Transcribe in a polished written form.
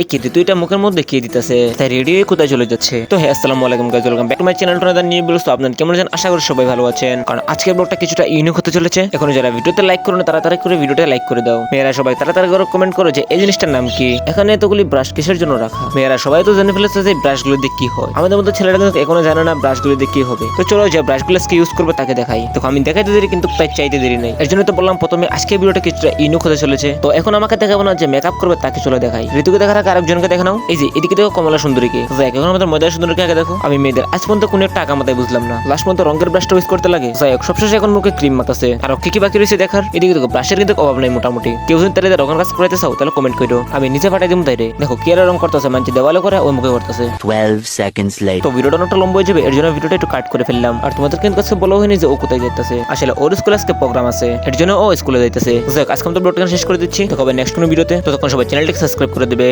এই কেটে তো এটা মুখের মধ্যে খেয়ে দিতেছে, তাই রেডি হয়ে কোথায় চলে যাচ্ছে। তো হ্যাঁ, আসসালামু আলাইকুম guys, welcome back to my channel to another new videos. তো আপনারা কেমন আছেন? আশা করি সবাই ভালো আছেন, কারণ আজকের ব্লগটা কিছুটা ইউনিক হতে চলেছে। এখন যারা ভিডিওতে লাইক করো না, তাড়াতাড়ি করে ভিডিওটা লাইক করে দাও। মেয়েরা সবাই তাড়াতাড়ি করে কমেন্ট করো যে এই জিনিসটার নাম কি। এখানে এতগুলি ব্রাশ কিসের জন্য রাখা? মেয়েরা সবাই তো জেনে ফেলেছে যে ব্রাশগুলো দিয়ে কি হয়। আমাদের মধ্যে ছেলেরা কিন্তু এখনো জানে না ব্রাশগুলো দিয়ে কি হবে। তো চলো যে ব্রাশগুলো কি ইউজ করবো তাকে দেখাই। তো আমি দেখাইতে দেরি কিন্তু তাই চাইতে দেরি নেই। এর জন্য তো বললাম প্রথমে আজকের ভিডিওটা কিছুটা ইউনিক হতে চলেছে। তো এখন আমাকে দেখাবো না যে মেকআপ করবে, তাকে চলে দেখাই। ঋতুকে দেখার আগে আরেকজনকে দেখে নাও। এই যে এদিকে দেখো কমলা সুন্দরীকে। এখন আমাদের মজার সুন্দরীকে আগে দেখো। আমি মেয়েদের আজ পর্যন্ত কোনো একটা আঁকা মাথায় বুঝলাম না, লাস্ট পর্যন্ত রঙের ব্রাশটা ইউজ করতে লাগে। যাই হোক, সবশেষে এখন মুখে ক্রিম মাতাছে। আর কি বাকি রয়েছে দেখার। এদিকে দেখো ব্রাশের কিন্তু অভাব নেই মোটামুটি। কেউ যদি তাহলে রঙের কাজ করাইতে চাও তাহলে কমেন্ট করো, আমি নিচে পাঠাই দিব। তাই দেখো কি আর রং করতেছে, মানছি দেওয়ালে করে ওই মুখে করতেছে। 12 seconds later. তো ভিডিওটা অনেকটা লম্বা হয়ে যাবে, এর জন্য ভিডিওটা একটু কাট করে ফেললাম। আর তোমাদের কিন্তু কাছে বলা হয়নি যে ও কোথায় যাইতেছে। আসলে ওর স্কুলে আজকে প্রোগ্রাম আছে, এর জন্য ও স্কুলে যাইতেছে। আজকে আমি তো ব্লগটা শেষ করে দিচ্ছি। তো কবে নেক্সট কোনো ভিডিওতে, ততক্ষণ সবাই চ্যানেলটাকে সাবস্ক্রাইব করে দিবে।